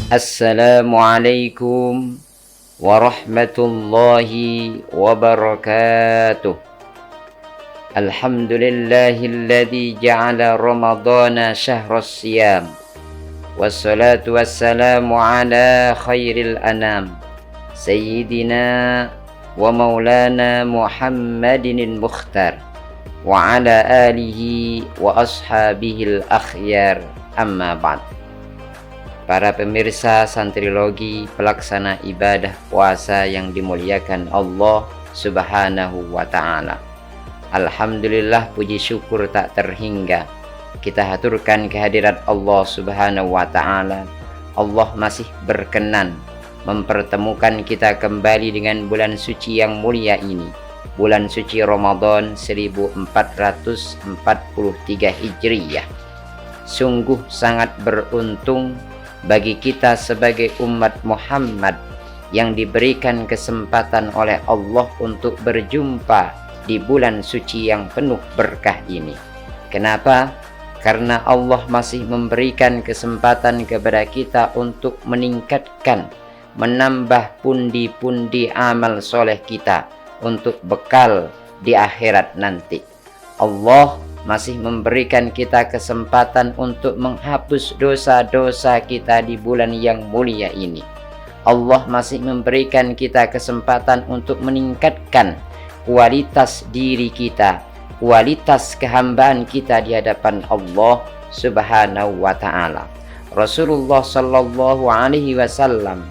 Assalamualaikum warahmatullahi wabarakatuh. Alhamdulillahilladzi ja'ala ramadhana syahras siyam. Wassalatu wassalamu ala khairil anam sayyidina wa maulana Muhammadinil Mukhtar wa ala alihi wa ashabihil akhyar, amma ba'd. Para pemirsa Santrilogi, pelaksana ibadah puasa yang dimuliakan Allah Subhanahu wa ta'ala, alhamdulillah, puji syukur tak terhingga kita haturkan kehadirat Allah Subhanahu wa ta'ala. Allah masih berkenan mempertemukan kita kembali dengan bulan suci yang mulia ini, bulan suci Ramadan 1443 Hijriyah. Sungguh sangat beruntung bagi kita sebagai umat Muhammad yang diberikan kesempatan oleh Allah untuk berjumpa di bulan suci yang penuh berkah ini. Kenapa? Karena Allah masih memberikan kesempatan kepada kita untuk meningkatkan, menambah pundi-pundi amal soleh kita untuk bekal di akhirat nanti. Allah masih memberikan kita kesempatan untuk menghapus dosa-dosa kita di bulan yang mulia ini. Allah masih memberikan kita kesempatan untuk meningkatkan kualitas diri kita, kualitas kehambaan kita di hadapan Allah Subhanahu wa ta'ala. Rasulullah sallallahu alaihi wasallam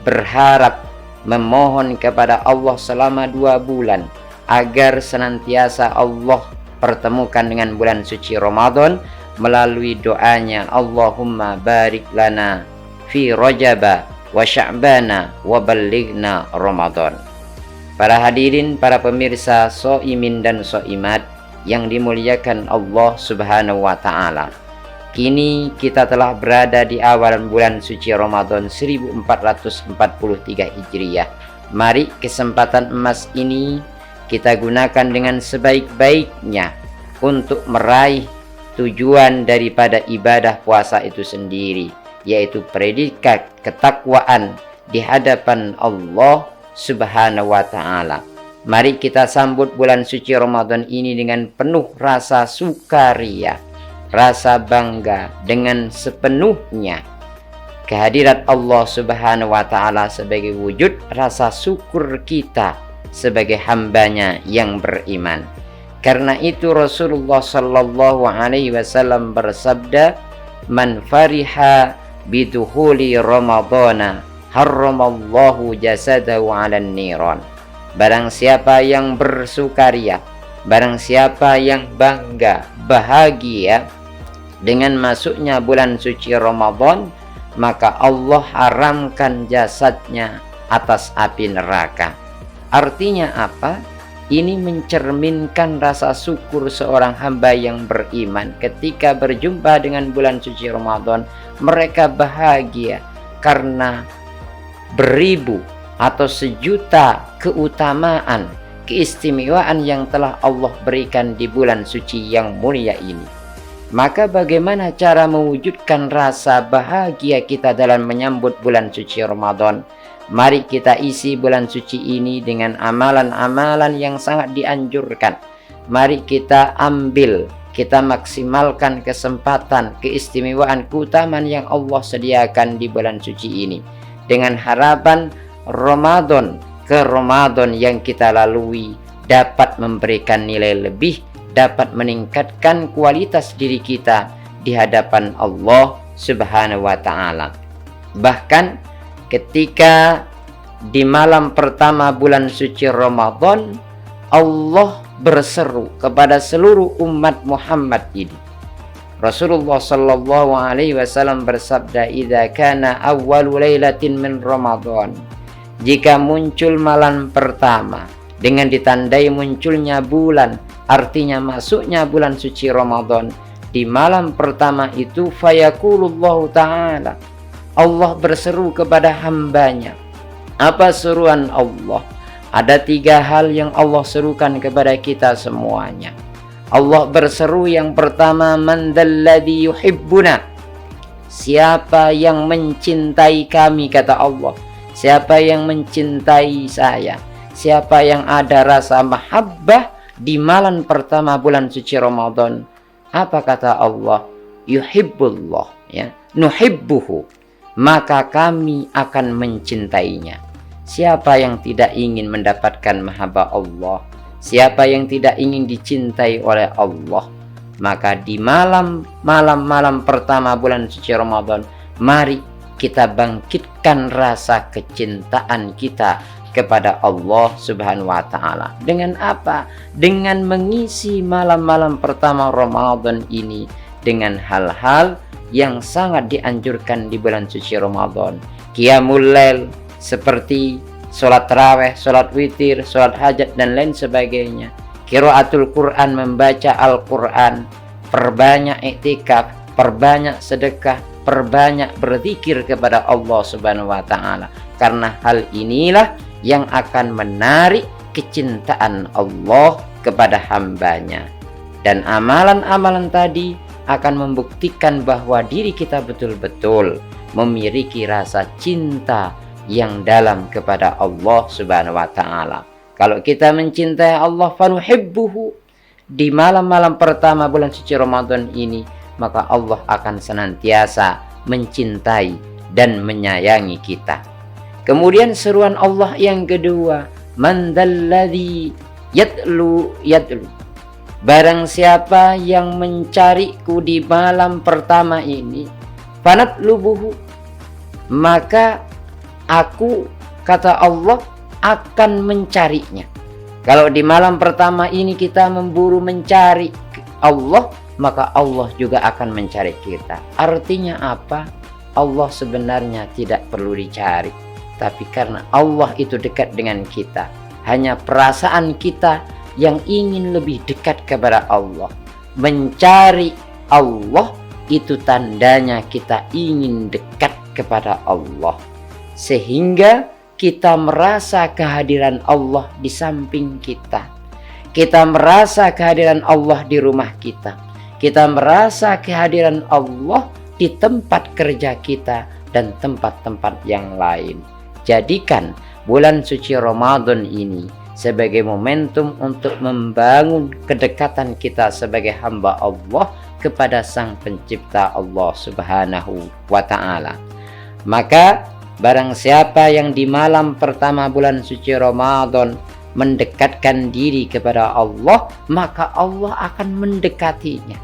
berharap, memohon kepada Allah selama 2 bulan agar senantiasa Allah pertemukan dengan bulan suci Ramadan melalui doanya, Allahumma barik lana fi Rajaba wa Sya'bana wa ballighna Ramadan. Para hadirin, para pemirsa soimin dan soimat yang dimuliakan Allah Subhanahu wa ta'ala, kini kita telah berada di awal bulan suci Ramadan 1443 Hijriyah. Mari kesempatan emas ini kita gunakan dengan sebaik-baiknya untuk meraih tujuan daripada ibadah puasa itu sendiri, yaitu predikat ketakwaan di hadapan Allah Subhanahu wa ta'ala. Mari kita sambut bulan suci Ramadan ini dengan penuh rasa sukaria, rasa bangga, dengan sepenuhnya kehadirat Allah Subhanahu wa ta'ala sebagai wujud rasa syukur kita sebagai hambanya yang beriman. Karena itu Rasulullah sallallahu alaihi wasallam bersabda, man fariha bidukhuli ramadhana harramallahu jasadahu 'alan niran. Barang siapa yang bersukaria, barang siapa yang bangga, bahagia dengan masuknya bulan suci Ramadan, maka Allah haramkan jasadnya atas api neraka. Artinya apa? Ini mencerminkan rasa syukur seorang hamba yang beriman ketika berjumpa dengan bulan suci Ramadan. Mereka bahagia karena beribu atau sejuta keutamaan, keistimewaan yang telah Allah berikan di bulan suci yang mulia ini. Maka bagaimana cara mewujudkan rasa bahagia kita dalam menyambut bulan suci Ramadan? Mari kita isi bulan suci ini dengan amalan-amalan yang sangat dianjurkan. Mari kita ambil, kita maksimalkan kesempatan, keistimewaan, keutamaan yang Allah sediakan di bulan suci ini, dengan harapan Ramadan ke Ramadan yang kita lalui dapat memberikan nilai lebih, dapat meningkatkan kualitas diri kita di hadapan Allah Subhanahu wa ta'ala. Bahkan ketika di malam pertama bulan suci Ramadan, Allah berseru kepada seluruh umat Muhammad ini. Rasulullah sallallahu alaihi wasallam bersabda, "Idza kana awwalu lailatin min Ramadan." Jika muncul malam pertama dengan ditandai munculnya bulan, artinya masuknya bulan suci Ramadan, di malam pertama itu fayaqulullahu ta'ala, Allah berseru kepada hambanya. Apa seruan Allah? Ada 3 hal yang Allah serukan kepada kita semuanya. Allah berseru yang pertama, man dzalladzi yuhibbuna. siapa yang mencintai kami, kata Allah, siapa yang mencintai saya, siapa yang ada rasa mahabbah di malam pertama bulan suci Ramadan, apa kata Allah? Yuhibbullah, ya, nuhibbuhu, maka kami akan mencintainya. Siapa yang tidak ingin mendapatkan mahabbah Allah, siapa yang tidak ingin dicintai oleh Allah, maka di malam pertama bulan suci Ramadan, mari kita bangkitkan rasa kecintaan kita kepada Allah Subhanahu wa taala. Dengan apa? Dengan mengisi malam-malam pertama Ramadan ini dengan hal-hal yang sangat dianjurkan di bulan suci Ramadan. Qiyamul lail seperti sholat tarawih, sholat witir, sholat hajat dan lain sebagainya. Qiraatul Quran, membaca Al-Quran, perbanyak iktikaf, perbanyak sedekah, perbanyak berzikir kepada Allah Subhanahu wa taala. Karena hal inilah yang akan menarik kecintaan Allah kepada hambanya. Dan amalan-amalan tadi akan membuktikan bahwa diri kita betul-betul memiliki rasa cinta yang dalam kepada Allah Subhanahu wa taala. Kalau kita mencintai Allah, fanuhibbuhu, di malam-malam pertama bulan suci Ramadan ini, maka Allah akan senantiasa mencintai dan menyayangi kita. Kemudian seruan Allah yang kedua, man dzalladzi yatlu. Barang siapa yang mencariku di malam pertama ini, fanatlubuhu, maka aku, kata Allah, akan mencarinya. Kalau di malam pertama ini kita memburu mencari Allah, maka Allah juga akan mencari kita. Artinya apa? Allah sebenarnya tidak perlu dicari, tapi karena Allah itu dekat dengan kita, hanya perasaan kita yang ingin lebih dekat kepada Allah. Mencari Allah itu tandanya kita ingin dekat kepada Allah, sehingga kita merasa kehadiran Allah di samping kita. Kita merasa kehadiran Allah di rumah kita. Kita merasa kehadiran Allah di tempat kerja kita dan tempat-tempat yang lain. Jadikan bulan suci Ramadan ini sebagai momentum untuk membangun kedekatan kita sebagai hamba Allah kepada Sang Pencipta Allah Subhanahu wa taala. Maka barang siapa yang di malam pertama bulan suci Ramadan mendekatkan diri kepada Allah, maka Allah akan mendekatinya.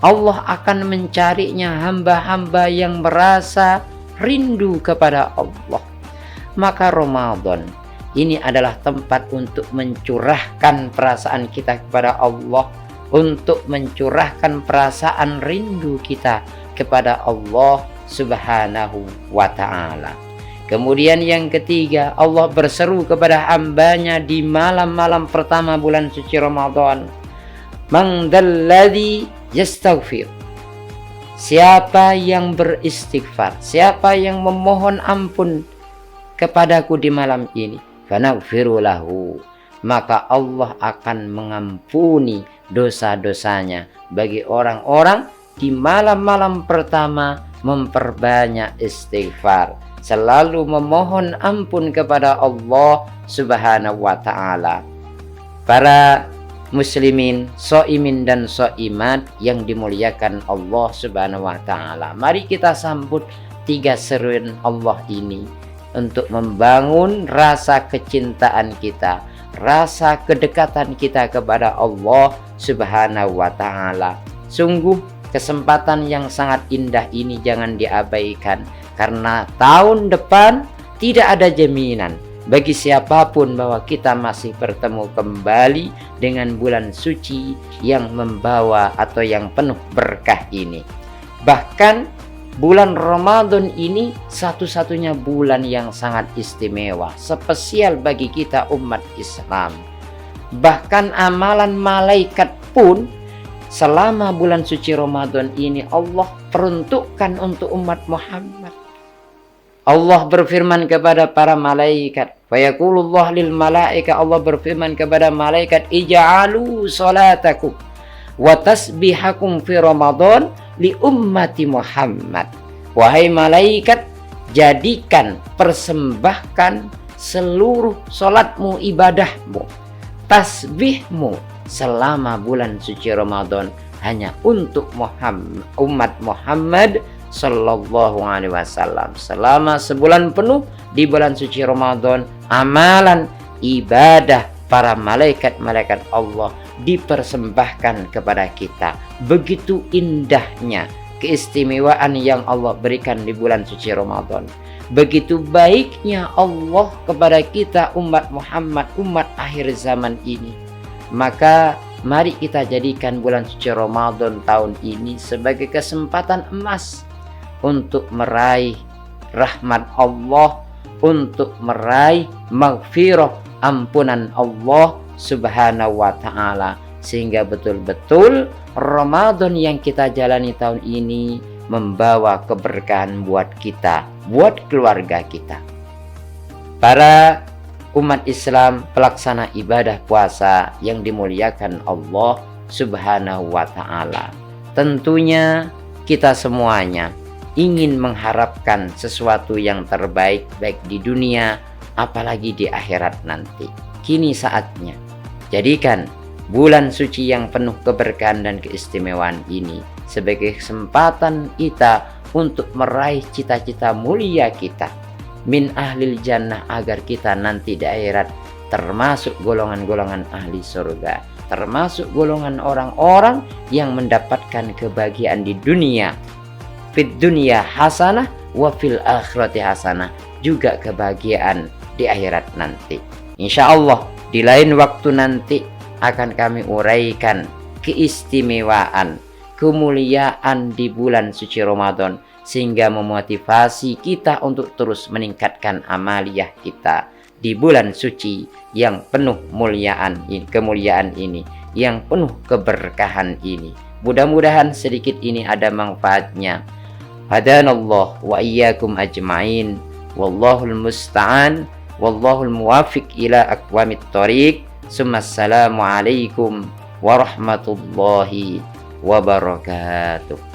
Allah akan mencarinya hamba-hamba yang merasa rindu kepada Allah. Maka Ramadan ini adalah tempat untuk mencurahkan perasaan kita kepada Allah, untuk mencurahkan perasaan rindu kita kepada Allah Subhanahu wa ta'ala. Kemudian yang ketiga, Allah berseru kepada hambanya di malam-malam pertama bulan suci Ramadan, man dzalladzi yastaghfir. Siapa yang beristighfar, siapa yang memohon ampun kepadaku di malam ini, fanaghfiru lahu, maka Allah akan mengampuni dosa-dosanya. Bagi orang-orang di malam-malam pertama memperbanyak istighfar, selalu memohon ampun kepada Allah Subhanahu wa ta'ala. Para muslimin, soimin dan soimat yang dimuliakan Allah Subhanahu wa ta'ala, mari kita sambut 3 seruan Allah ini untuk membangun rasa kecintaan kita, rasa kedekatan kita kepada Allah Subhanahu wa ta'ala. Sungguh kesempatan yang sangat indah ini jangan diabaikan, karena tahun depan tidak ada jaminan bagi siapapun bahwa kita masih bertemu kembali dengan bulan suci yang membawa atau yang penuh berkah ini. Bahkan bulan Ramadan ini satu-satunya bulan yang sangat istimewa, spesial bagi kita umat Islam. Bahkan amalan malaikat pun selama bulan suci Ramadan ini Allah peruntukkan untuk umat Muhammad. Allah berfirman kepada para malaikat, fayaqulullah lil malaika, Allah berfirman kepada malaikat, ij'alu salatakum wa tasbihakum fi Ramadan li ummati Muhammad. Wahai malaikat, jadikan, persembahkan seluruh salatmu, ibadahmu, tasbihmu selama bulan suci Ramadan hanya untuk Muhammad, umat Muhammad sallallahu alaihi wasallam. Selama sebulan penuh di bulan suci Ramadan, amalan ibadah para malaikat-malaikat Allah dipersembahkan kepada kita. Begitu indahnya keistimewaan yang Allah berikan di bulan suci Ramadan. Begitu baiknya Allah kepada kita umat Muhammad, umat akhir zaman ini. Maka mari kita jadikan bulan suci Ramadan tahun ini sebagai kesempatan emas untuk meraih rahmat Allah, untuk meraih maghfirah, ampunan Allah subhanahu wa ta'ala. Sehingga betul-betul Ramadan yang kita jalani tahun ini membawa keberkahan buat kita, buat keluarga kita. Para umat Islam pelaksana ibadah puasa yang dimuliakan Allah subhanahu wa ta'ala, tentunya kita semuanya ingin mengharapkan sesuatu yang terbaik baik di dunia apalagi di akhirat nanti. Kini saatnya jadikan bulan suci yang penuh keberkahan dan keistimewaan ini sebagai kesempatan kita untuk meraih cita-cita mulia kita min ahlil jannah, agar kita nanti di akhirat termasuk golongan-golongan ahli surga, termasuk golongan orang-orang yang mendapatkan kebahagiaan di dunia, fid dunya hasanah wa fil akhirati hasanah, juga kebahagiaan di akhirat nanti. Insya Allah di lain waktu nanti akan kami uraikan keistimewaan, kemuliaan di bulan suci Ramadan, sehingga memotivasi kita untuk terus meningkatkan amaliyah kita di bulan suci yang penuh kemuliaan ini, yang penuh keberkahan ini. Mudah-mudahan sedikit ini ada manfaatnya. Hadanallah wa iyyakum ajma'in. Wallahul musta'an. Wallahul muwafiq ila aqwamit thoriq. Assalamualaikum warahmatullahi wabarakatuh.